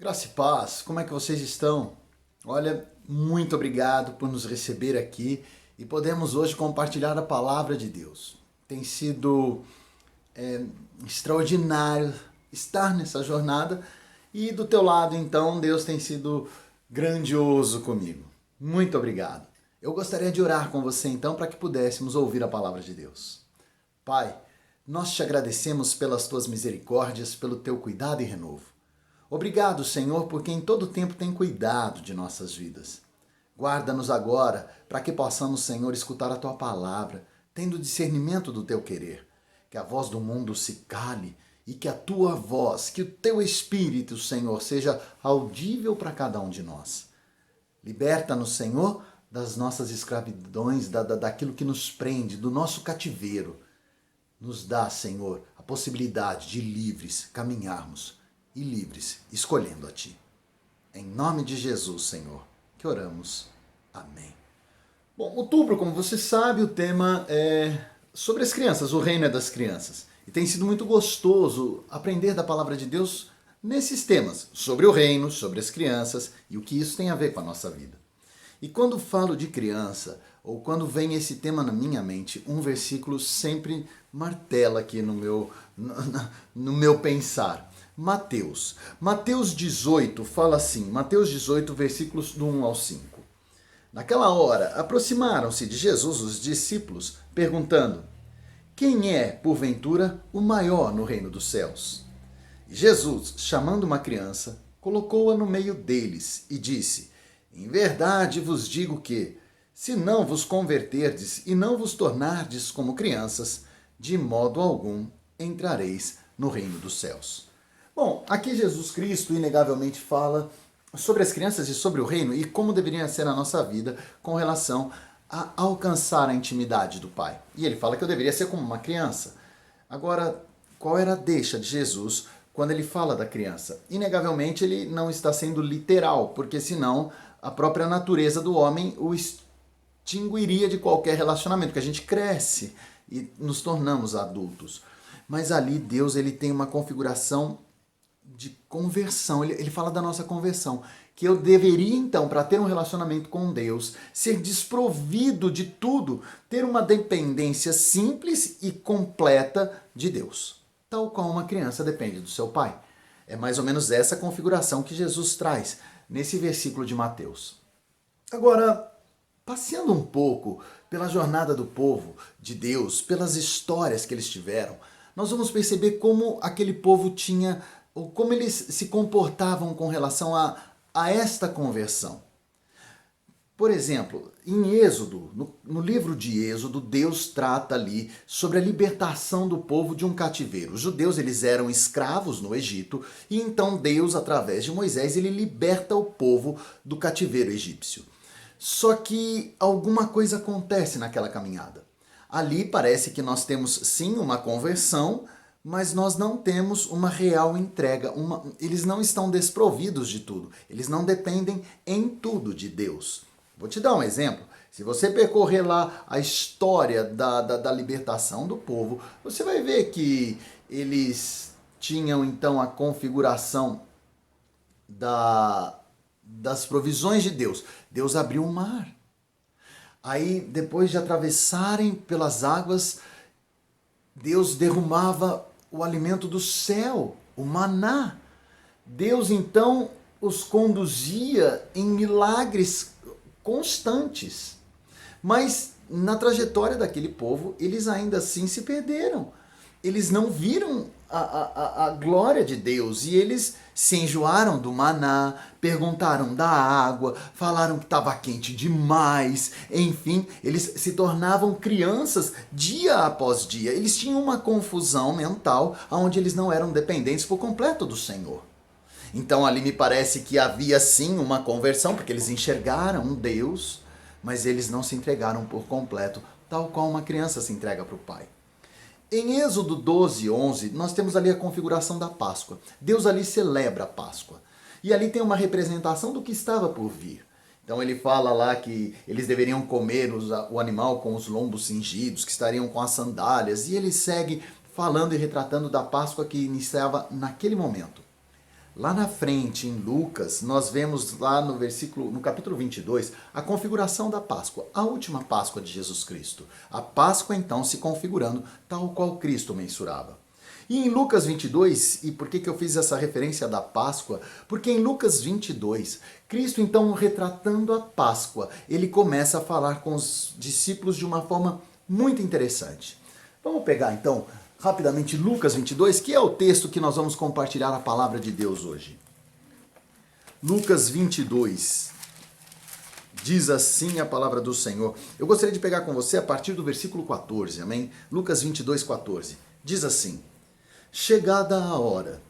Graça e paz, como é que vocês estão? Olha, muito obrigado por nos receber aqui e podemos hoje compartilhar a palavra de Deus. Tem sido extraordinário estar nessa jornada e do teu lado, então, Deus tem sido grandioso comigo. Muito obrigado. Eu gostaria de orar com você, então, para que pudéssemos ouvir a palavra de Deus. Pai, nós te agradecemos pelas tuas misericórdias, pelo teu cuidado e renovo. Obrigado, Senhor, porque em todo tempo tem cuidado de nossas vidas. Guarda-nos agora para que possamos, Senhor, escutar a tua palavra, tendo discernimento do teu querer. Que a voz do mundo se cale e que a tua voz, que o teu Espírito, Senhor, seja audível para cada um de nós. Liberta-nos, Senhor, das nossas escravidões, daquilo que nos prende, do nosso cativeiro. Nos dá, Senhor, a possibilidade de livres caminharmos e livres, escolhendo a Ti. Em nome de Jesus, Senhor, que oramos. Amém. Bom, outubro, como você sabe, o tema é sobre as crianças, o reino é das crianças. E tem sido muito gostoso aprender da palavra de Deus nesses temas, sobre o reino, sobre as crianças e o que isso tem a ver com a nossa vida. E quando falo de criança, ou quando vem esse tema na minha mente, um versículo sempre martela aqui no meu pensar. Mateus 18 fala assim, Mateus 18, versículos do 1 ao 5. Naquela hora, aproximaram-se de Jesus os discípulos, perguntando: quem é, porventura, o maior no reino dos céus? E Jesus, chamando uma criança, colocou-a no meio deles e disse: em verdade vos digo que, se não vos converterdes e não vos tornardes como crianças, de modo algum entrareis no reino dos céus. Bom, aqui Jesus Cristo inegavelmente fala sobre as crianças e sobre o reino e como deveria ser a nossa vida com relação a alcançar a intimidade do Pai. E ele fala que eu deveria ser como uma criança. Agora, qual era a deixa de Jesus quando ele fala da criança? Inegavelmente ele não está sendo literal, porque senão a própria natureza do homem o extinguiria de qualquer relacionamento, porque a gente cresce e nos tornamos adultos. Mas ali Deus ele tem uma configuração de conversão, ele fala da nossa conversão, que eu deveria então, para ter um relacionamento com Deus, ser desprovido de tudo, ter uma dependência simples e completa de Deus, tal qual uma criança depende do seu pai. É mais ou menos essa configuração que Jesus traz nesse versículo de Mateus. Agora, passeando um pouco pela jornada do povo de Deus, pelas histórias que eles tiveram, nós vamos perceber como aquele povo tinha, ou como eles se comportavam com relação a esta conversão. Por exemplo, em Êxodo, no livro de Êxodo, Deus trata ali sobre a libertação do povo de um cativeiro. Os judeus eles eram escravos no Egito e então Deus, através de Moisés, ele liberta o povo do cativeiro egípcio. Só que alguma coisa acontece naquela caminhada. Ali parece que nós temos sim uma conversão, mas nós não temos uma real entrega. Eles não estão desprovidos de tudo. Eles não dependem em tudo de Deus. Vou te dar um exemplo. Se você percorrer lá a história da libertação do povo, você vai ver que eles tinham então a configuração das provisões de Deus. Deus abriu o mar. Aí, depois de atravessarem pelas águas, Deus derramava o alimento do céu, o maná. Deus, então, os conduzia em milagres constantes. Mas, na trajetória daquele povo, eles ainda assim se perderam. Eles não viram a glória de Deus e eles se enjoaram do maná, perguntaram da água, falaram que estava quente demais, enfim, eles se tornavam crianças dia após dia. Eles tinham uma confusão mental onde eles não eram dependentes por completo do Senhor. Então ali me parece que havia sim uma conversão, porque eles enxergaram um Deus, mas eles não se entregaram por completo, tal qual uma criança se entrega para o pai. Em Êxodo 12, 11, nós temos ali a configuração da Páscoa. Deus ali celebra a Páscoa. E ali tem uma representação do que estava por vir. Então ele fala lá que eles deveriam comer o animal com os lombos cingidos, que estariam com as sandálias. E ele segue falando e retratando da Páscoa que iniciava naquele momento. Lá na frente, em Lucas, nós vemos lá no capítulo 22, a configuração da Páscoa, a última Páscoa de Jesus Cristo. A Páscoa, então, se configurando tal qual Cristo mensurava. E em Lucas 22, e por que eu fiz essa referência da Páscoa? Porque em Lucas 22, Cristo, então, retratando a Páscoa, ele começa a falar com os discípulos de uma forma muito interessante. Vamos pegar, então, rapidamente Lucas 22, que é o texto que nós vamos compartilhar a palavra de Deus hoje. Lucas 22, diz assim a palavra do Senhor. Eu gostaria de pegar com você a partir do versículo 14, amém? Lucas 22, 14. Diz assim: chegada a hora,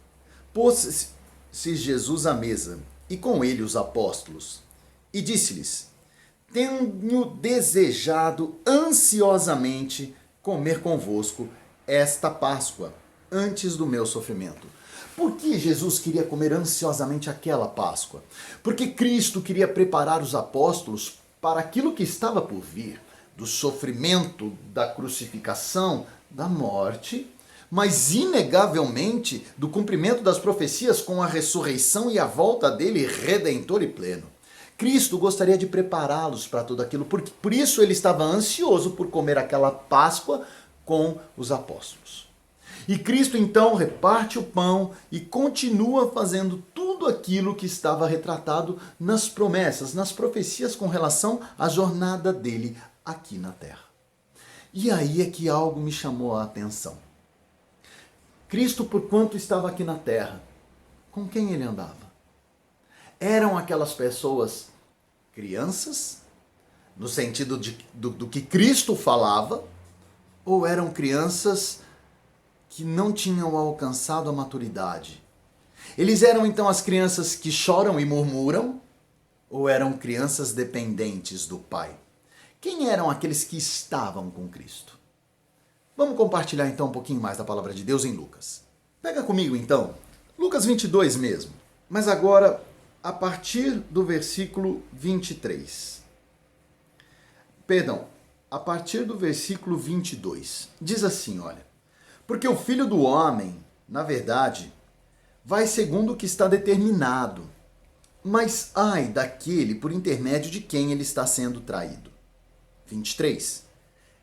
pôs-se Jesus à mesa, e com ele os apóstolos, e disse-lhes: tenho desejado ansiosamente comer convosco esta Páscoa, antes do meu sofrimento. Por que Jesus queria comer ansiosamente aquela Páscoa? Porque Cristo queria preparar os apóstolos para aquilo que estava por vir, do sofrimento, da crucificação, da morte, mas inegavelmente do cumprimento das profecias com a ressurreição e a volta dele redentor e pleno. Cristo gostaria de prepará-los para tudo aquilo, por isso ele estava ansioso por comer aquela Páscoa com os apóstolos. E Cristo então reparte o pão e continua fazendo tudo aquilo que estava retratado nas promessas, nas profecias com relação à jornada dele aqui na terra. E aí é que algo me chamou a atenção. Cristo, por quanto estava aqui na terra, com quem ele andava? Eram aquelas pessoas crianças, no sentido do que Cristo falava, ou eram crianças que não tinham alcançado a maturidade? Eles eram então as crianças que choram e murmuram, ou eram crianças dependentes do Pai? Quem eram aqueles que estavam com Cristo? Vamos compartilhar então um pouquinho mais da palavra de Deus em Lucas. Pega comigo então, Lucas 22 mesmo, mas agora a partir do versículo 23. Perdão, a partir do versículo 22. Diz assim, olha: porque o Filho do Homem, na verdade, vai segundo o que está determinado, mas ai daquele por intermédio de quem ele está sendo traído. 23.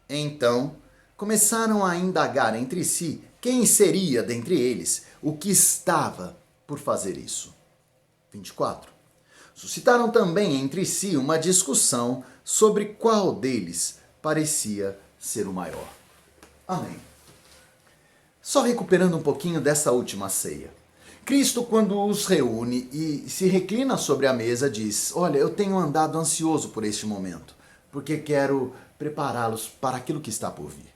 Então começaram a indagar entre si quem seria dentre eles o que estava por fazer isso. 24. Suscitaram também entre si uma discussão sobre qual deles parecia ser o maior. Amém. Só recuperando um pouquinho dessa última ceia. Cristo, quando os reúne e se reclina sobre a mesa, diz: olha, eu tenho andado ansioso por este momento, porque quero prepará-los para aquilo que está por vir.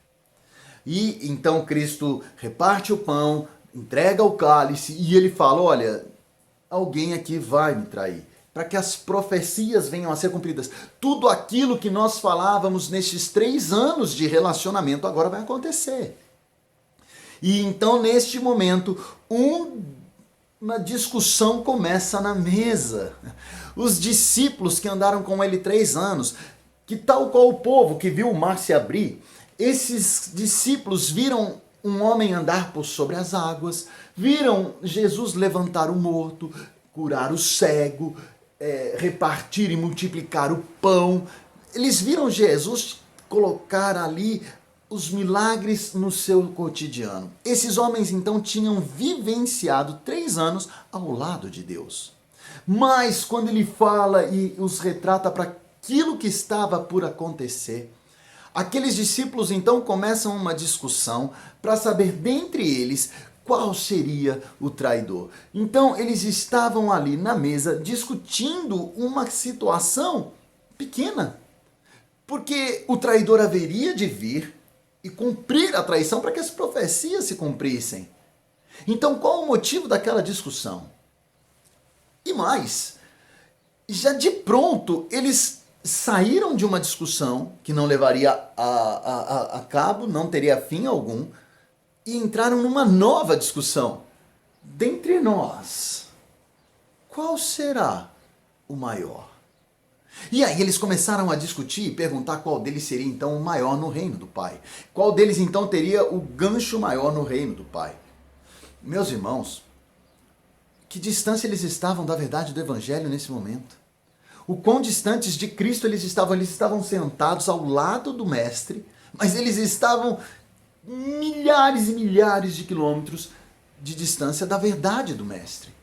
E então Cristo reparte o pão, entrega o cálice e ele fala: olha, alguém aqui vai me trair, para que as profecias venham a ser cumpridas. Tudo aquilo que nós falávamos nestes 3 anos de relacionamento agora vai acontecer. E então, neste momento, uma discussão começa na mesa. Os discípulos que andaram com ele 3 anos, que tal qual o povo que viu o mar se abrir, esses discípulos viram um homem andar por sobre as águas, viram Jesus levantar o morto, curar o cego, repartir e multiplicar o pão. Eles viram Jesus colocar ali os milagres no seu cotidiano. Esses homens então tinham vivenciado 3 anos ao lado de Deus. Mas quando ele fala e os retrata para aquilo que estava por acontecer, aqueles discípulos então começam uma discussão para saber dentre eles qual seria o traidor. Então eles estavam ali na mesa discutindo uma situação pequena, porque o traidor haveria de vir e cumprir a traição para que as profecias se cumprissem. Então qual o motivo daquela discussão? E mais, já de pronto eles saíram de uma discussão que não levaria a cabo, não teria fim algum, e entraram numa nova discussão. Dentre nós, qual será o maior? E aí eles começaram a discutir e perguntar qual deles seria então o maior no reino do Pai. Qual deles então teria o gancho maior no reino do Pai. Meus irmãos, que distância eles estavam da verdade do Evangelho nesse momento. O quão distantes de Cristo eles estavam sentados ao lado do Mestre, mas eles estavam milhares e milhares de quilômetros de distância da verdade do Mestre.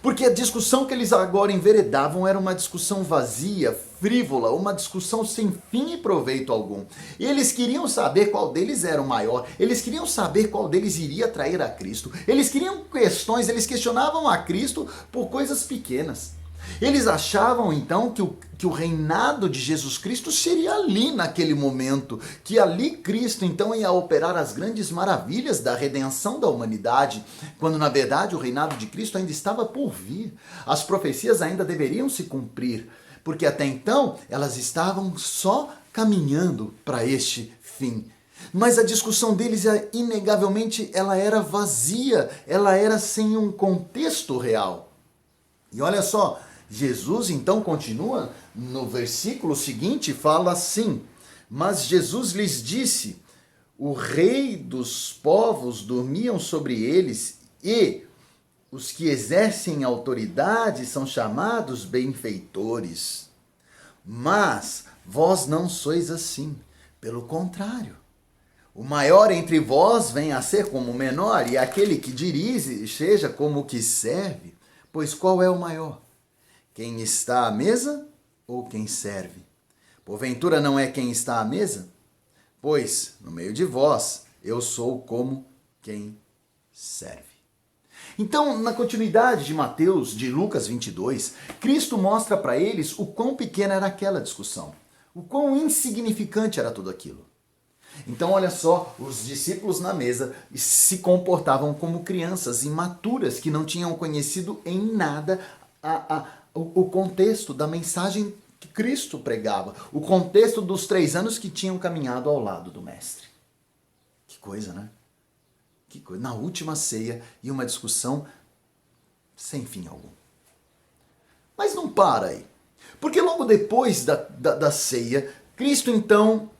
Porque a discussão que eles agora enveredavam era uma discussão vazia, frívola, uma discussão sem fim e proveito algum. E eles queriam saber qual deles era o maior, eles queriam saber qual deles iria trair a Cristo. Eles queriam questões, eles questionavam a Cristo por coisas pequenas. Eles achavam então que o reinado de Jesus Cristo seria ali naquele momento, que ali Cristo então ia operar as grandes maravilhas da redenção da humanidade, quando na verdade o reinado de Cristo ainda estava por vir. As profecias ainda deveriam se cumprir, porque até então elas estavam só caminhando para este fim. Mas a discussão deles, inegavelmente, ela era vazia, ela era sem um contexto real. E olha só, Jesus então continua no versículo seguinte, fala assim: mas Jesus lhes disse, o rei dos povos dormiam sobre eles e os que exercem autoridade são chamados benfeitores. Mas vós não sois assim, pelo contrário. O maior entre vós vem a ser como o menor, e aquele que dirige seja como o que serve. Pois qual é o maior? Quem está à mesa ou quem serve? Porventura não é quem está à mesa? Pois, no meio de vós, eu sou como quem serve. Então, na continuidade de Mateus, de Lucas 22, Cristo mostra para eles o quão pequena era aquela discussão, o quão insignificante era tudo aquilo. Então, olha só, os discípulos na mesa se comportavam como crianças imaturas que não tinham conhecido em nada o contexto da mensagem que Cristo pregava, o contexto dos 3 anos que tinham caminhado ao lado do Mestre. Que coisa, né? Que coisa. Na última ceia e uma discussão sem fim algum. Mas não para aí. Porque logo depois da ceia, Cristo então,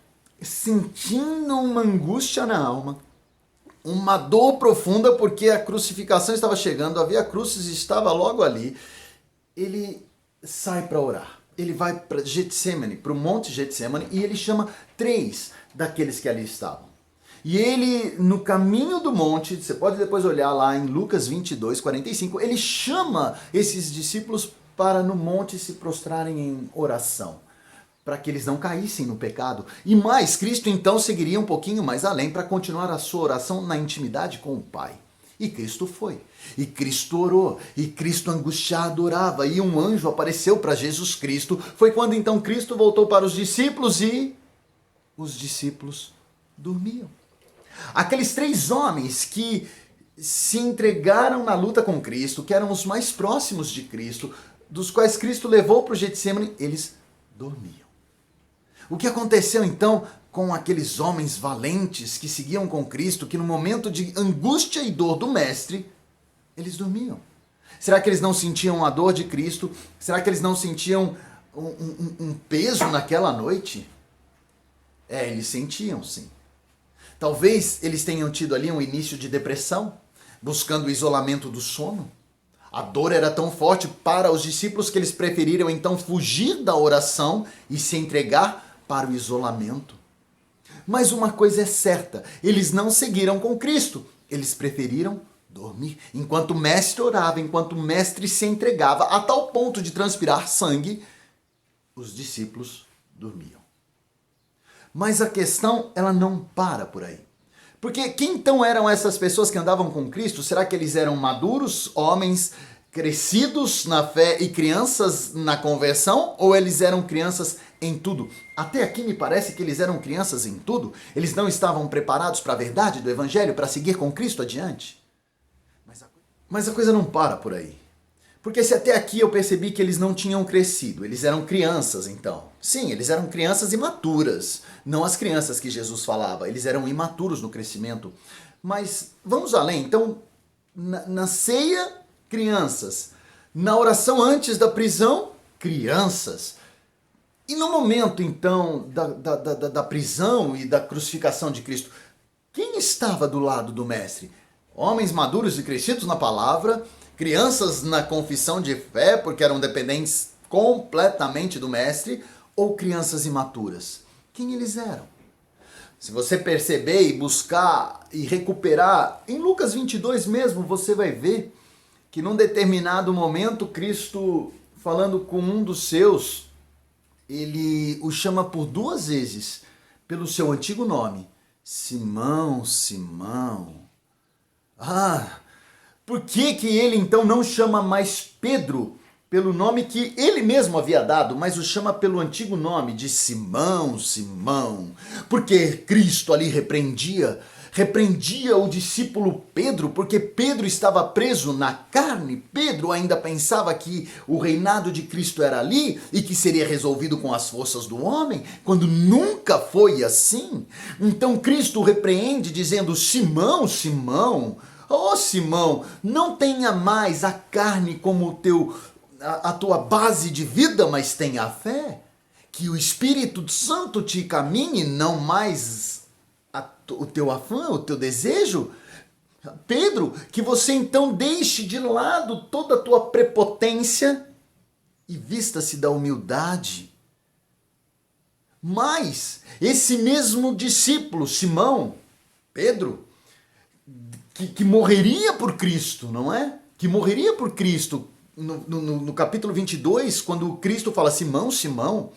sentindo uma angústia na alma, uma dor profunda porque a crucificação estava chegando, a Via Crucis estava logo ali, ele sai para orar. Ele vai para Getsemane, para o Monte Getsemane, e ele chama 3 daqueles que ali estavam. E ele, no caminho do monte, você pode depois olhar lá em Lucas 22, 45, ele chama esses discípulos para no monte se prostrarem em oração, para que eles não caíssem no pecado. E mais, Cristo então seguiria um pouquinho mais além para continuar a sua oração na intimidade com o Pai. E Cristo foi. E Cristo orou. E Cristo angustiado orava. E um anjo apareceu para Jesus Cristo. Foi quando então Cristo voltou para os discípulos e os discípulos dormiam. Aqueles 3 homens que se entregaram na luta com Cristo, que eram os mais próximos de Cristo, dos quais Cristo levou para o Getsemane, eles dormiam. O que aconteceu então com aqueles homens valentes que seguiam com Cristo, que no momento de angústia e dor do Mestre, eles dormiam? Será que eles não sentiam a dor de Cristo? Será que eles não sentiam um peso naquela noite? Eles sentiam, sim. Talvez eles tenham tido ali um início de depressão, buscando o isolamento do sono. A dor era tão forte para os discípulos que eles preferiram então fugir da oração e se entregar para o isolamento. Mas uma coisa é certa, eles não seguiram com Cristo, eles preferiram dormir. Enquanto o Mestre orava, enquanto o Mestre se entregava a tal ponto de transpirar sangue, os discípulos dormiam. Mas a questão, ela não para por aí. Porque quem então eram essas pessoas que andavam com Cristo? Será que eles eram maduros, homens crescidos na fé e crianças na conversão? Ou eles eram crianças em tudo? Até aqui me parece que eles eram crianças em tudo. Eles não estavam preparados para a verdade do Evangelho, para seguir com Cristo adiante. Mas a coisa não para por aí. Porque se até aqui eu percebi que eles não tinham crescido, eles eram crianças então. Sim, eles eram crianças imaturas, não as crianças que Jesus falava, eles eram imaturos no crescimento. Mas vamos além, então, na ceia, crianças. Na oração antes da prisão, crianças. E no momento então da prisão e da crucificação de Cristo, quem estava do lado do Mestre? Homens maduros e crescidos na palavra, crianças na confissão de fé, porque eram dependentes completamente do mestre, ou crianças imaturas? Quem eles eram? Se você perceber e buscar e recuperar, em Lucas 22 mesmo, você vai ver que num determinado momento, Cristo, falando com um dos seus, ele o chama por 2 vezes pelo seu antigo nome. Simão, Simão. Por que ele então não chama mais Pedro pelo nome que ele mesmo havia dado, mas o chama pelo antigo nome de Simão, Simão? Porque Cristo ali repreendia o discípulo Pedro, porque Pedro estava preso na carne. Pedro ainda pensava que o reinado de Cristo era ali e que seria resolvido com as forças do homem, quando nunca foi assim. Então Cristo repreende dizendo: Simão, Simão, ó Simão, não tenha mais a carne como a tua base de vida, mas tenha a fé. Que o Espírito Santo te caminhe, não mais o teu afã, o teu desejo. Pedro, que você então deixe de lado toda a tua prepotência e vista-se da humildade. Mas esse mesmo discípulo, Simão, Pedro, que morreria por Cristo, não é? Que morreria por Cristo. No capítulo 22, quando Cristo fala: Simão, Simão,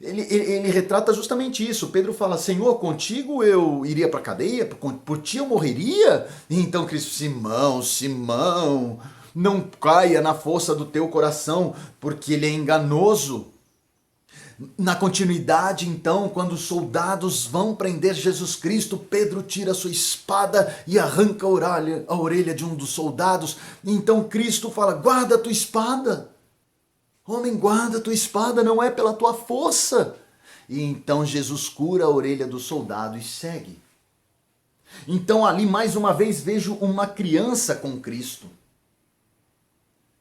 ele retrata justamente isso. Pedro fala: Senhor, contigo eu iria para a cadeia, por ti eu morreria? E então Cristo: Simão, Simão, não caia na força do teu coração, porque ele é enganoso. Na continuidade, então, quando os soldados vão prender Jesus Cristo, Pedro tira sua espada e arranca a orelha de um dos soldados. Então Cristo fala: guarda a tua espada. Homem, guarda a tua espada, não é pela tua força. E então Jesus cura a orelha do soldado e segue. Então ali mais uma vez vejo uma criança com Cristo.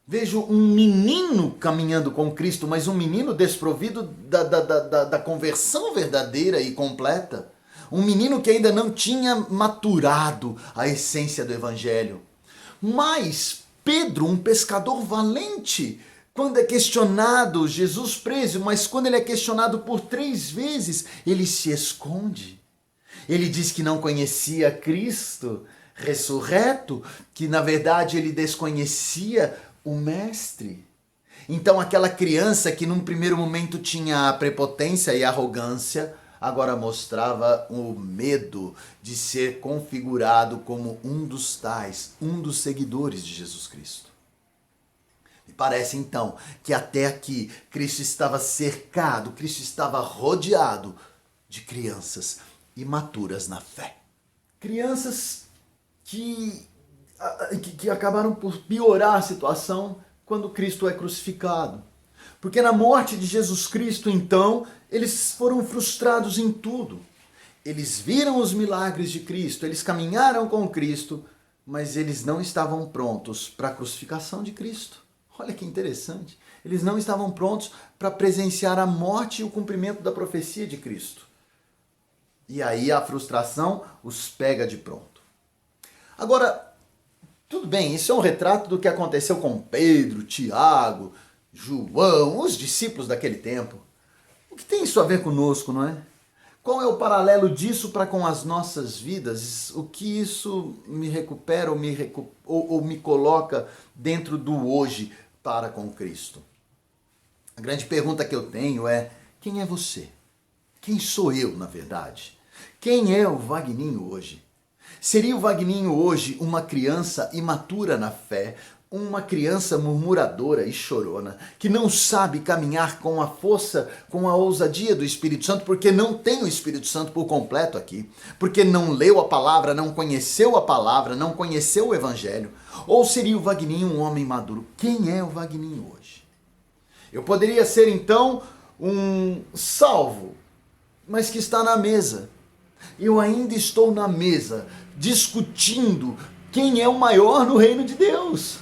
Vejo um menino caminhando com Cristo, mas um menino desprovido da conversão verdadeira e completa. Um menino que ainda não tinha maturado a essência do Evangelho. Mas Pedro, um pescador valente, quando é questionado, Jesus preso, mas quando ele é questionado por 3 vezes, ele se esconde. Ele diz que não conhecia Cristo ressurreto, que na verdade ele desconhecia o mestre. Então aquela criança que num primeiro momento tinha a prepotência e a arrogância, agora mostrava o medo de ser configurado como um dos tais, um dos seguidores de Jesus Cristo. Me parece então que até aqui Cristo estava cercado, Cristo estava rodeado de crianças imaturas na fé. Crianças que acabaram por piorar a situação quando Cristo é crucificado. Porque na morte de Jesus Cristo, então, eles foram frustrados em tudo. Eles viram os milagres de Cristo, eles caminharam com Cristo, mas eles não estavam prontos para a crucificação de Cristo. Olha que interessante. Eles não estavam prontos para presenciar a morte e o cumprimento da profecia de Cristo. E aí a frustração os pega de pronto. Agora, tudo bem, isso é um retrato do que aconteceu com Pedro, Tiago, João, os discípulos daquele tempo. O que tem isso a ver conosco, não é? Qual é o paralelo disso para com as nossas vidas? O que isso me recupera ou me coloca dentro do hoje para com Cristo? A grande pergunta que eu tenho é: quem é você? Quem sou eu, na verdade? Quem é o Vagninho hoje? Seria o Vagninho hoje uma criança imatura na fé, uma criança murmuradora e chorona, que não sabe caminhar com a força, com a ousadia do Espírito Santo, porque não tem o Espírito Santo por completo aqui, porque não leu a palavra, não conheceu a palavra, não conheceu o Evangelho? Ou seria o Vagninho um homem maduro? Quem é o Vagninho hoje? Eu poderia ser então um salvo, mas que está na mesa. Eu ainda estou na mesa, discutindo quem é o maior no reino de Deus.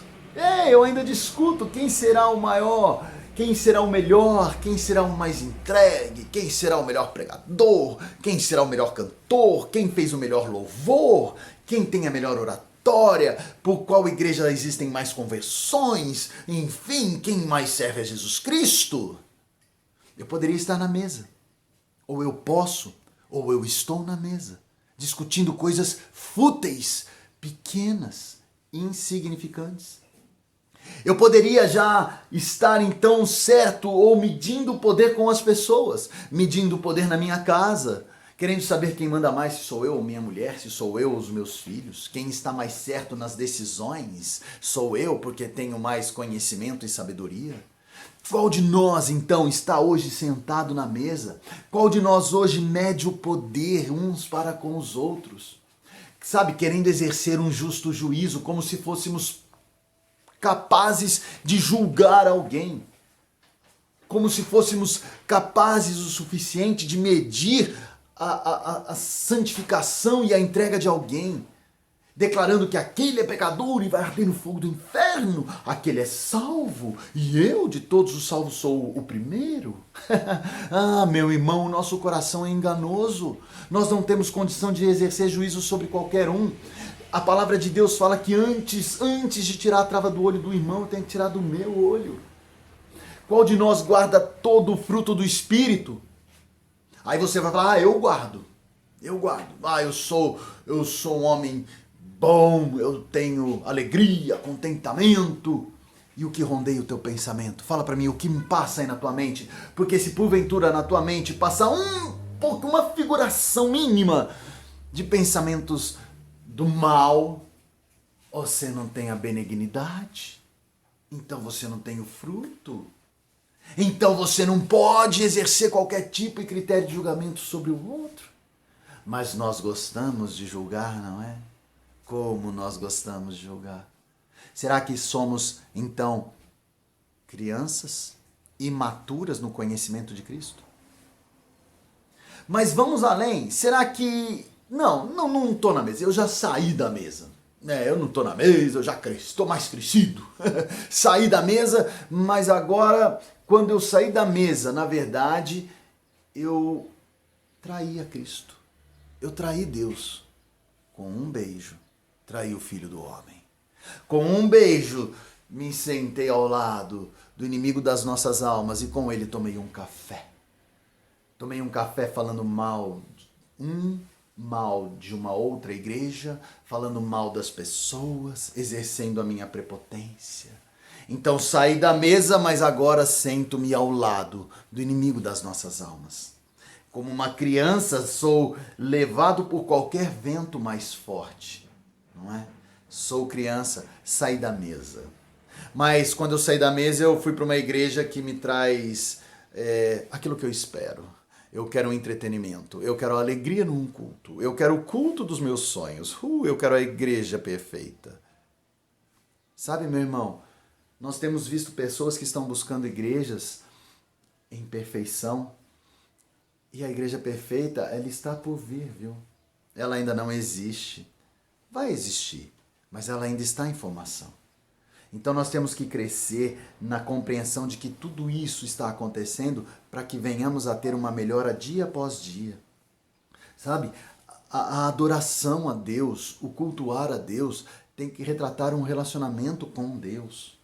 Eu ainda discuto quem será o maior, quem será o melhor, quem será o mais entregue, quem será o melhor pregador, quem será o melhor cantor, quem fez o melhor louvor, quem tem a melhor oratória. vitória, por qual igreja existem mais conversões, enfim, quem mais serve a Jesus Cristo. Eu poderia estar na mesa, ou eu posso, ou eu estou na mesa, discutindo coisas fúteis, pequenas, insignificantes. Eu poderia já estar então certo ou medindo o poder com as pessoas, medindo o poder na minha casa, querendo saber quem manda mais, se sou eu ou minha mulher, se sou eu ou os meus filhos, quem está mais certo nas decisões, sou eu porque tenho mais conhecimento e sabedoria. Qual de nós então está hoje sentado na mesa? Qual de nós hoje mede o poder uns para com os outros? Sabe, querendo exercer um justo juízo, como se fôssemos capazes de julgar alguém, como se fôssemos capazes o suficiente de medir a santificação e a entrega de alguém, declarando que aquele é pecador e vai arder no fogo do inferno, aquele é salvo e eu de todos os salvos sou o primeiro. Ah, meu irmão, nosso coração é enganoso, nós não temos condição de exercer juízo sobre qualquer um. A palavra de Deus fala que antes de tirar a trava do olho do irmão, eu tenho que tirar do meu olho. Qual de nós guarda todo o fruto do Espírito? Aí você vai falar, eu guardo. Ah, eu sou um homem bom, eu tenho alegria, contentamento. E o que rondeia o teu pensamento? Fala pra mim o que passa aí na tua mente. Porque se porventura na tua mente passa uma figuração mínima de pensamentos do mal, você não tem a benignidade, então você não tem o fruto, então você não pode exercer qualquer tipo de critério de julgamento sobre o outro. Mas nós gostamos de julgar, não é? Como nós gostamos de julgar. Será que somos, então, crianças imaturas no conhecimento de Cristo? Mas vamos além, será que... Não estou na mesa, eu já saí da mesa. Eu não estou na mesa, eu já estou mais crescido. Saí da mesa, mas agora, quando eu saí da mesa, na verdade, eu traí a Cristo. Eu traí Deus. Com um beijo, traí o Filho do Homem. Com um beijo, me sentei ao lado do inimigo das nossas almas e com ele tomei um café. Tomei um café falando mal de uma outra igreja, falando mal das pessoas, exercendo a minha prepotência. Então saí da mesa, mas agora sento-me ao lado do inimigo das nossas almas. Como uma criança, sou levado por qualquer vento mais forte, não é? Sou criança, saí da mesa. Mas quando eu saí da mesa, eu fui para uma igreja que me traz aquilo que eu espero. Eu quero um entretenimento, eu quero a alegria num culto, eu quero o culto dos meus sonhos, eu quero a igreja perfeita. Sabe, meu irmão, nós temos visto pessoas que estão buscando igrejas em perfeição, e a igreja perfeita, ela está por vir, viu? Ela ainda não existe. Vai existir, mas ela ainda está em formação. Então nós temos que crescer na compreensão de que tudo isso está acontecendo para que venhamos a ter uma melhora dia após dia. Sabe, a adoração a Deus, o cultuar a Deus, tem que retratar um relacionamento com Deus.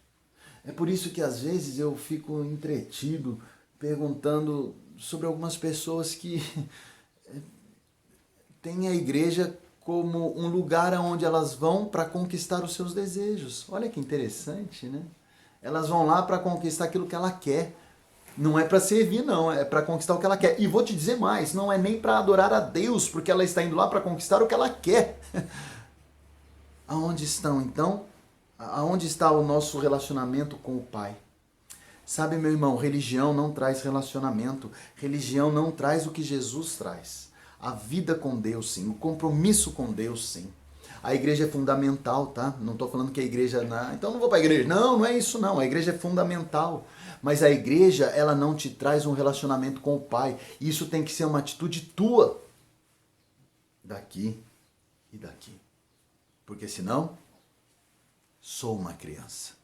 É por isso que às vezes eu fico entretido perguntando sobre algumas pessoas que têm a igreja como um lugar onde elas vão para conquistar os seus desejos. Olha que interessante, né? Elas vão lá para conquistar aquilo que ela quer. Não é para servir, não. É para conquistar o que ela quer. E vou te dizer mais, não é nem para adorar a Deus, porque ela está indo lá para conquistar o que ela quer. Aonde estão, então? Aonde está o nosso relacionamento com o Pai? Sabe, meu irmão, religião não traz relacionamento. Religião não traz o que Jesus traz. A vida com Deus, sim. O compromisso com Deus, sim. A igreja é fundamental, tá? Não estou falando que a igreja... Então não vou para a igreja. Não é isso não. A igreja é fundamental. Mas a igreja, ela não te traz um relacionamento com o Pai. Isso tem que ser uma atitude tua. Daqui e daqui. Porque senão, sou uma criança.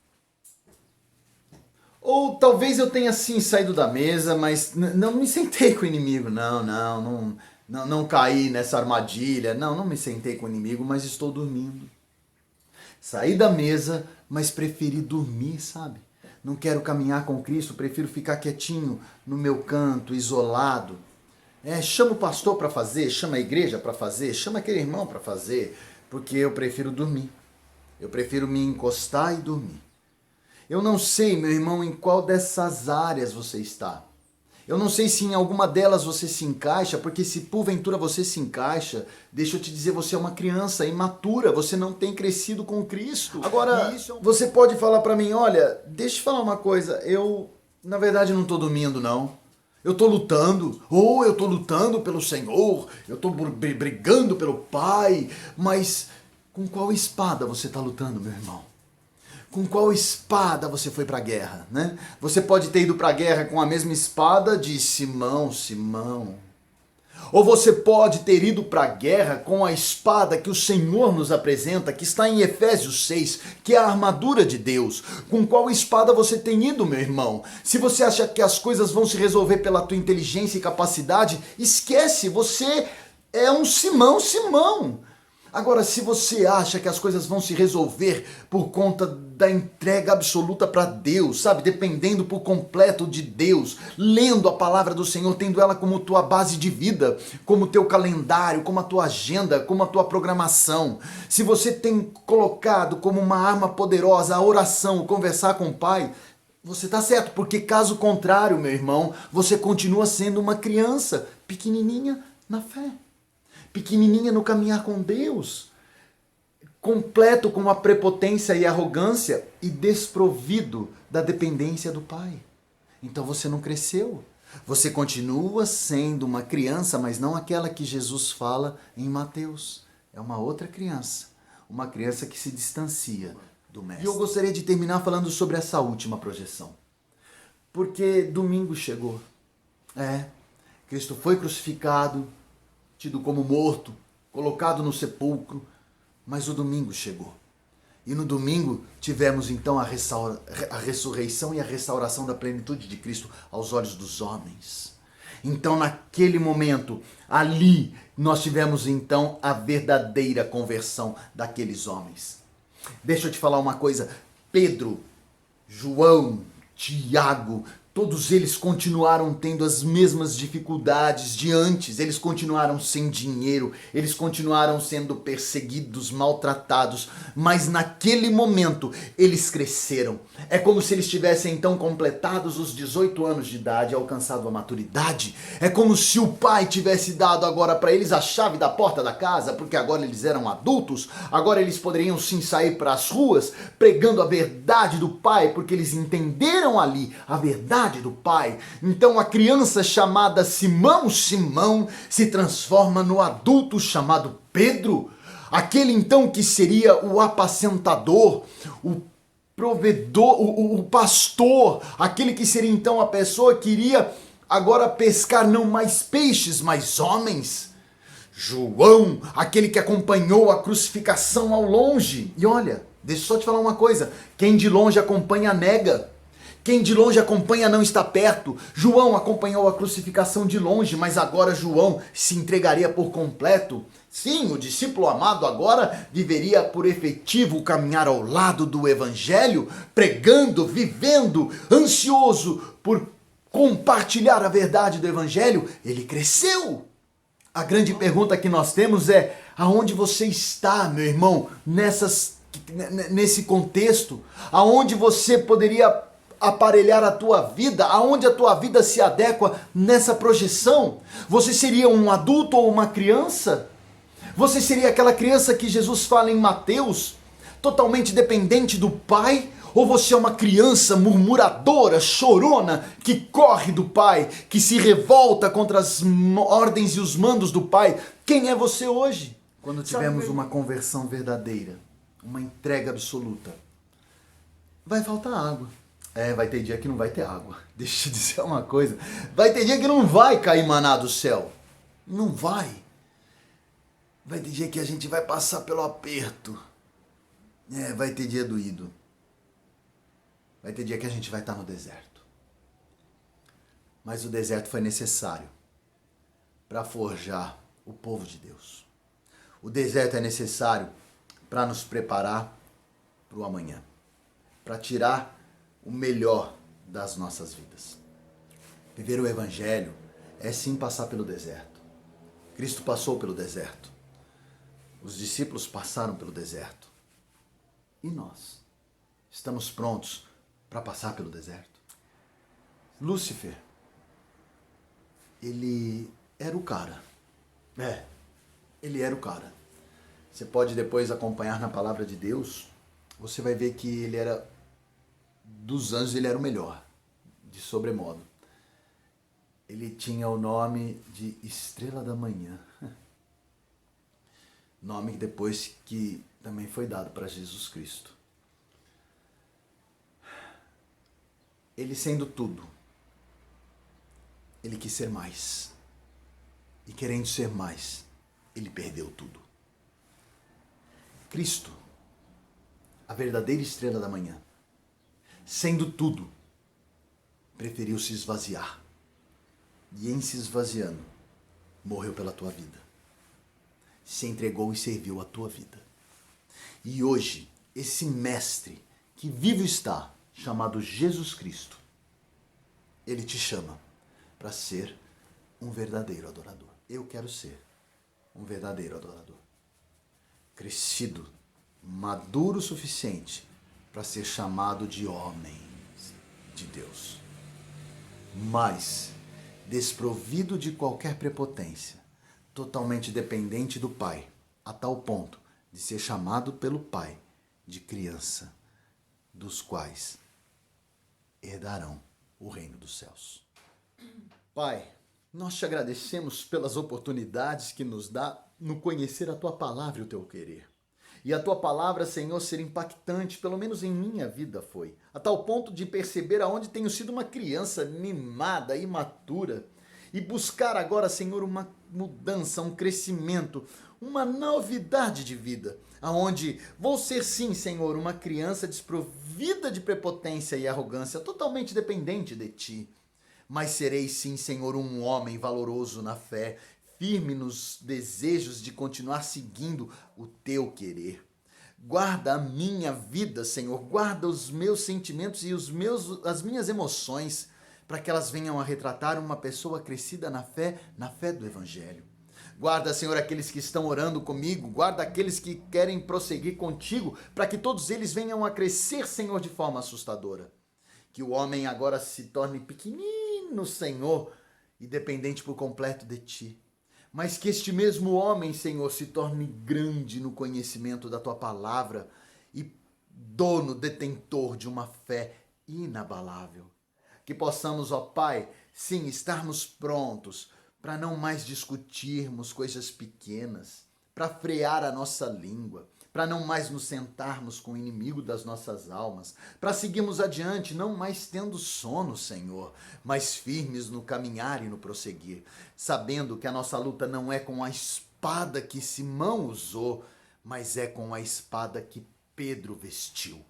Ou talvez eu tenha sim saído da mesa, mas não me sentei com o inimigo. Não caí nessa armadilha. Não me sentei com o inimigo, mas estou dormindo. Saí da mesa, mas preferi dormir, sabe? Não quero caminhar com Cristo, prefiro ficar quietinho no meu canto, isolado. Chama o pastor para fazer, chama a igreja para fazer, chama aquele irmão para fazer, porque eu prefiro dormir. Eu prefiro me encostar e dormir. Eu não sei, meu irmão, em qual dessas áreas você está. Eu não sei se em alguma delas você se encaixa, porque se porventura você se encaixa, deixa eu te dizer, você é uma criança imatura, você não tem crescido com Cristo. Agora, você pode falar para mim, olha, deixa eu te falar uma coisa, eu, na verdade, não tô dormindo, não. Eu tô lutando, ou eu tô lutando pelo Senhor, eu tô brigando pelo Pai, mas com qual espada você tá lutando, meu irmão? Com qual espada você foi para a guerra, né? Você pode ter ido para a guerra com a mesma espada de Simão. Ou você pode ter ido para a guerra com a espada que o Senhor nos apresenta, que está em Efésios 6, que é a armadura de Deus. Com qual espada você tem ido, meu irmão? Se você acha que as coisas vão se resolver pela tua inteligência e capacidade, esquece, você é um Simão. Agora, se você acha que as coisas vão se resolver por conta da entrega absoluta para Deus, sabe? Dependendo por completo de Deus, lendo a palavra do Senhor, tendo ela como tua base de vida, como teu calendário, como a tua agenda, como a tua programação. Se você tem colocado como uma arma poderosa a oração, o conversar com o Pai, você está certo, porque caso contrário, meu irmão, você continua sendo uma criança pequenininha na fé. Pequenininha no caminhar com Deus, completo com a prepotência e arrogância e desprovido da dependência do Pai. Então você não cresceu. Você continua sendo uma criança, mas não aquela que Jesus fala em Mateus. É uma outra criança, uma criança que se distancia do Mestre. E eu gostaria de terminar falando sobre essa última projeção. Porque domingo chegou. Cristo foi crucificado, tido como morto, colocado no sepulcro, mas o domingo chegou. E no domingo tivemos então a ressurreição e a restauração da plenitude de Cristo aos olhos dos homens. Então naquele momento, ali, nós tivemos então a verdadeira conversão daqueles homens. Deixa eu te falar uma coisa, Pedro, João, Tiago, todos eles continuaram tendo as mesmas dificuldades de antes, eles continuaram sem dinheiro, eles continuaram sendo perseguidos, maltratados, mas naquele momento eles cresceram. É como se eles tivessem então completados os 18 anos de idade, alcançado a maturidade. É como se o pai tivesse dado agora para eles a chave da porta da casa, porque agora eles eram adultos, agora eles poderiam sim sair para as ruas pregando a verdade do pai, porque eles entenderam ali a verdade do Pai. Então a criança chamada Simão se transforma no adulto chamado Pedro, aquele então que seria o apacentador, o provedor, o pastor, aquele que seria então a pessoa que iria agora pescar não mais peixes, mas homens. João, aquele que acompanhou a crucificação ao longe. E olha, deixa eu só te falar uma coisa, quem de longe acompanha nega. Quem de longe acompanha não está perto. João acompanhou a crucificação de longe, mas agora João se entregaria por completo. Sim, o discípulo amado agora viveria por efetivo caminhar ao lado do Evangelho, pregando, vivendo, ansioso por compartilhar a verdade do Evangelho. Ele cresceu. A grande pergunta que nós temos é: aonde você está, meu irmão, nesse contexto? Aonde você poderia aparelhar a tua vida, aonde a tua vida se adequa nessa projeção? Você seria um adulto ou uma criança? Você seria aquela criança que Jesus fala em Mateus, totalmente dependente do Pai? Ou você é uma criança murmuradora, chorona, que corre do Pai, que se revolta contra as ordens e os mandos do Pai? Quem é você hoje? Quando tivermos uma conversão verdadeira, uma entrega absoluta, vai faltar água. Vai ter dia que não vai ter água. Deixa eu te dizer uma coisa. Vai ter dia que não vai cair maná do céu. Não vai. Vai ter dia que a gente vai passar pelo aperto. Vai ter dia doído. Vai ter dia que a gente vai estar no deserto. Mas o deserto foi necessário para forjar o povo de Deus. O deserto é necessário para nos preparar para o amanhã, para tirar o melhor das nossas vidas. Viver o Evangelho é sim passar pelo deserto. Cristo passou pelo deserto. Os discípulos passaram pelo deserto. E nós? Estamos prontos para passar pelo deserto? Lúcifer, ele era o cara. Ele era o cara. Você pode depois acompanhar na palavra de Deus, você vai ver que ele era, dos anjos, ele era o melhor, de sobremodo. Ele tinha o nome de Estrela da Manhã. Nome depois que também foi dado para Jesus Cristo. Ele sendo tudo, ele quis ser mais. E querendo ser mais, ele perdeu tudo. Cristo, a verdadeira estrela da manhã, sendo tudo, preferiu se esvaziar. E em se esvaziando, morreu pela tua vida. Se entregou e serviu a tua vida. E hoje, esse mestre que vivo está, chamado Jesus Cristo, ele te chama para ser um verdadeiro adorador. Eu quero ser um verdadeiro adorador. Crescido, maduro o suficiente para ser chamado de homem de Deus. Mas desprovido de qualquer prepotência, totalmente dependente do Pai, a tal ponto de ser chamado pelo Pai de criança, dos quais herdarão o reino dos céus. Pai, nós te agradecemos pelas oportunidades que nos dá no conhecer a tua palavra e o teu querer. E a tua palavra, Senhor, ser impactante, pelo menos em minha vida foi, a tal ponto de perceber aonde tenho sido uma criança mimada, imatura, e buscar agora, Senhor, uma mudança, um crescimento, uma novidade de vida, aonde vou ser sim, Senhor, uma criança desprovida de prepotência e arrogância, totalmente dependente de ti. Mas serei sim, Senhor, um homem valoroso na fé, firme nos desejos de continuar seguindo o teu querer. Guarda a minha vida, Senhor, guarda os meus sentimentos e as minhas emoções, para que elas venham a retratar uma pessoa crescida na fé do Evangelho. Guarda, Senhor, aqueles que estão orando comigo, guarda aqueles que querem prosseguir contigo, para que todos eles venham a crescer, Senhor, de forma assustadora. Que o homem agora se torne pequenino, Senhor, e dependente por completo de ti. Mas que este mesmo homem, Senhor, se torne grande no conhecimento da tua palavra e dono, detentor de uma fé inabalável. Que possamos, ó Pai, sim, estarmos prontos para não mais discutirmos coisas pequenas, para frear a nossa língua, para não mais nos sentarmos com o inimigo das nossas almas, para seguirmos adiante, não mais tendo sono, Senhor, mas firmes no caminhar e no prosseguir, sabendo que a nossa luta não é com a espada que Simão usou, mas é com a espada que Pedro vestiu.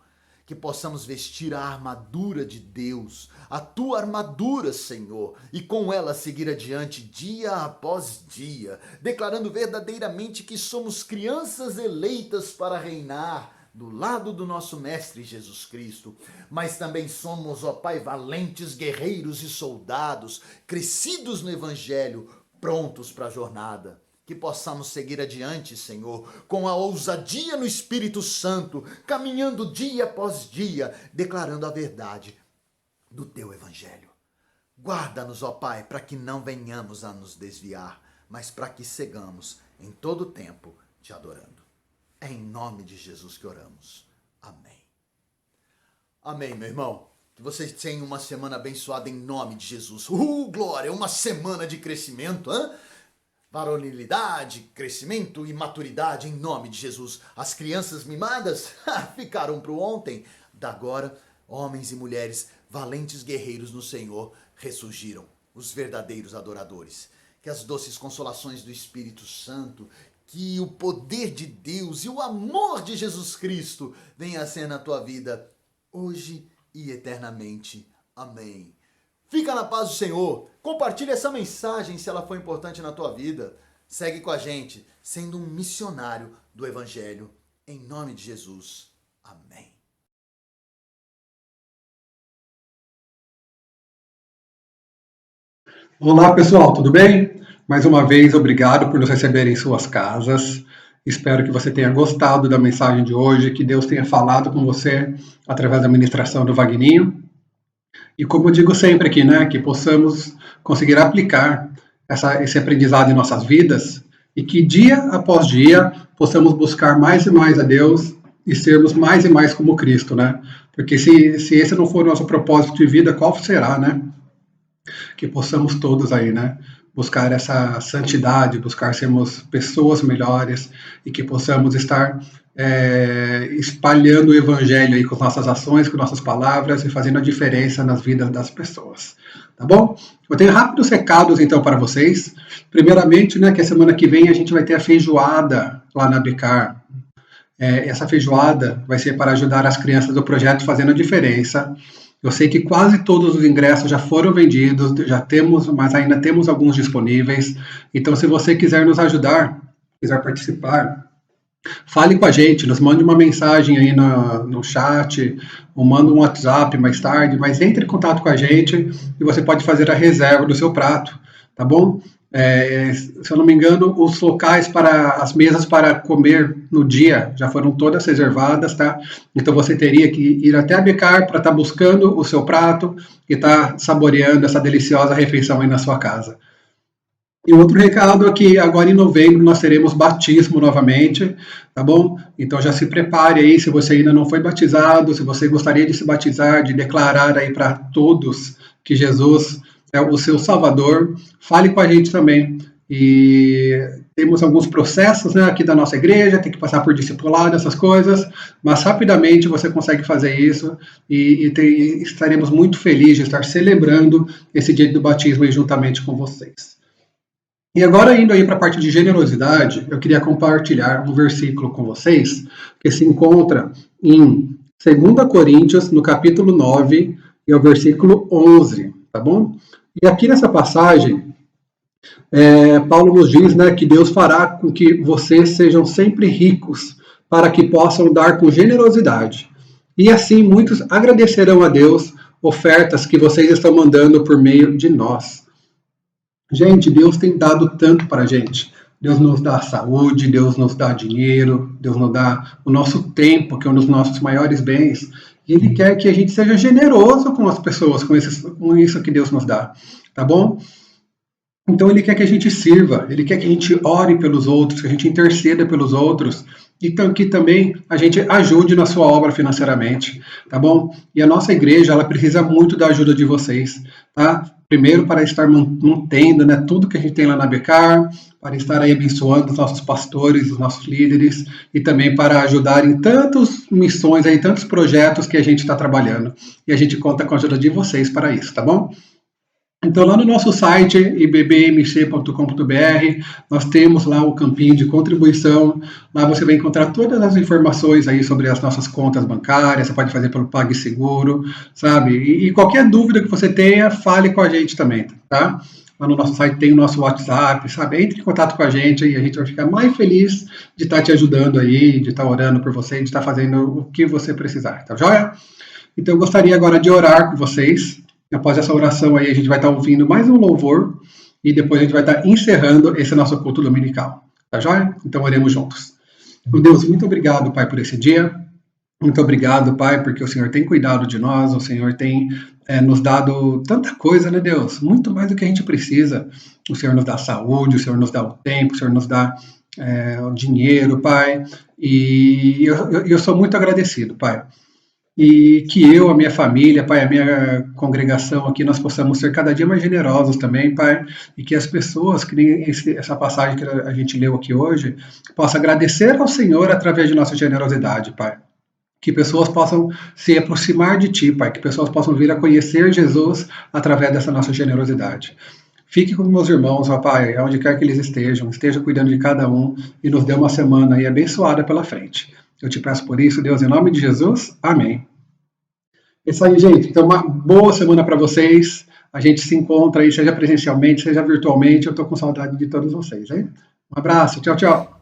Que possamos vestir a armadura de Deus, a tua armadura, Senhor, e com ela seguir adiante dia após dia, declarando verdadeiramente que somos crianças eleitas para reinar do lado do nosso Mestre Jesus Cristo, mas também somos, ó Pai, valentes guerreiros e soldados, crescidos no Evangelho, prontos para a jornada. Que possamos seguir adiante, Senhor, com a ousadia no Espírito Santo, caminhando dia após dia, declarando a verdade do teu Evangelho. Guarda-nos, ó Pai, para que não venhamos a nos desviar, mas para que sigamos em todo o tempo te adorando. É em nome de Jesus que oramos. Amém. Amém, meu irmão. Que vocês tenham uma semana abençoada em nome de Jesus. Glória! Uma semana de crescimento, hein? Varonilidade, crescimento e maturidade em nome de Jesus. As crianças mimadas ficaram para o ontem. Da agora, homens e mulheres, valentes guerreiros no Senhor, ressurgiram, os verdadeiros adoradores. Que as doces consolações do Espírito Santo, que o poder de Deus e o amor de Jesus Cristo venha a ser na tua vida, hoje e eternamente. Amém. Fica na paz do Senhor. Compartilhe essa mensagem se ela for importante na tua vida. Segue com a gente, sendo um missionário do Evangelho. Em nome de Jesus. Amém. Olá, pessoal, tudo bem? Mais uma vez, obrigado por nos receber em suas casas. Espero que você tenha gostado da mensagem de hoje, que Deus tenha falado com você através da ministração do Vagninho. E como eu digo sempre aqui, né, que possamos conseguir aplicar esse aprendizado em nossas vidas e que dia após dia possamos buscar mais e mais a Deus e sermos mais e mais como Cristo, né? Porque se esse não for o nosso propósito de vida, qual será, né? Que possamos todos aí, né, buscar essa santidade, buscar sermos pessoas melhores e que possamos estar espalhando o evangelho aí com nossas ações, com nossas palavras e fazendo a diferença nas vidas das pessoas. Tá bom? Eu tenho rápidos recados então para vocês. Primeiramente, né, que a semana que vem a gente vai ter a feijoada lá na Becar. Essa feijoada vai ser para ajudar as crianças do projeto Fazendo a Diferença. Eu sei que quase todos os ingressos já foram vendidos, já temos, mas ainda temos alguns disponíveis. Então, se você quiser nos ajudar, quiser participar, fale com a gente, nos mande uma mensagem aí no chat, ou manda um WhatsApp mais tarde, mas entre em contato com a gente e você pode fazer a reserva do seu prato, tá bom? Se eu não me engano, os locais para as mesas para comer no dia já foram todas reservadas, tá? Então você teria que ir até a Becar para estar buscando o seu prato e estar saboreando essa deliciosa refeição aí na sua casa. E outro recado é que agora em novembro nós teremos batismo novamente, tá bom? Então já se prepare aí, se você ainda não foi batizado, se você gostaria de se batizar, de declarar aí para todos que Jesus é o seu Salvador, fale com a gente também. E temos alguns processos, né, aqui da nossa igreja, tem que passar por discipulado, essas coisas, mas rapidamente você consegue fazer isso e estaremos muito felizes de estar celebrando esse dia do batismo aí juntamente com vocês. E agora, indo aí para a parte de generosidade, eu queria compartilhar um versículo com vocês, que se encontra em 2 Coríntios, no capítulo 9, e é o versículo 11, tá bom? E aqui nessa passagem, Paulo nos diz, né, que Deus fará com que vocês sejam sempre ricos, para que possam dar com generosidade. E assim muitos agradecerão a Deus ofertas que vocês estão mandando por meio de nós. Gente, Deus tem dado tanto para a gente. Deus nos dá saúde, Deus nos dá dinheiro, Deus nos dá o nosso tempo, que é um dos nossos maiores bens. E Ele quer que a gente seja generoso com as pessoas, com isso que Deus nos dá. Tá bom? Então Ele quer que a gente sirva, Ele quer que a gente ore pelos outros, que a gente interceda pelos outros, e que também a gente ajude na sua obra financeiramente, tá bom? E a nossa igreja, ela precisa muito da ajuda de vocês, tá? Primeiro para estar mantendo, né, tudo que a gente tem lá na Becar, para estar aí abençoando os nossos pastores, os nossos líderes, e também para ajudar em tantas missões, aí, tantos projetos que a gente está trabalhando. E a gente conta com a ajuda de vocês para isso, tá bom? Então, lá no nosso site, ibbmc.com.br, nós temos lá o campinho de contribuição. Lá você vai encontrar todas as informações aí sobre as nossas contas bancárias, você pode fazer pelo PagSeguro, sabe? E qualquer dúvida que você tenha, fale com a gente também, tá? Lá no nosso site tem o nosso WhatsApp, sabe? Entre em contato com a gente e a gente vai ficar mais feliz de estar te ajudando aí, de estar orando por você, de estar fazendo o que você precisar, tá joia? Então, eu gostaria agora de orar com vocês. Após essa oração aí, a gente vai estar ouvindo mais um louvor e depois a gente vai estar encerrando esse nosso culto dominical. Tá joia? Então, oremos juntos. Meu Deus, muito obrigado, Pai, por esse dia. Muito obrigado, Pai, porque o Senhor tem cuidado de nós, o Senhor tem nos dado tanta coisa, né, Deus? Muito mais do que a gente precisa. O Senhor nos dá saúde, o Senhor nos dá o tempo, o Senhor nos dá o dinheiro, Pai. E eu sou muito agradecido, Pai. E que eu, a minha família, Pai, a minha congregação aqui, nós possamos ser cada dia mais generosos também, Pai, e que as pessoas, que nem essa passagem que a gente leu aqui hoje, possam agradecer ao Senhor através de nossa generosidade, Pai. Que pessoas possam se aproximar de Ti, Pai, que pessoas possam vir a conhecer Jesus através dessa nossa generosidade. Fique com meus irmãos, ó Pai, onde quer que eles estejam, esteja cuidando de cada um e nos dê uma semana aí abençoada pela frente. Eu te peço por isso, Deus, em nome de Jesus. Amém. É isso aí, gente. Então, uma boa semana para vocês. A gente se encontra aí, seja presencialmente, seja virtualmente. Eu estou com saudade de todos vocês, hein? Um abraço. Tchau, tchau.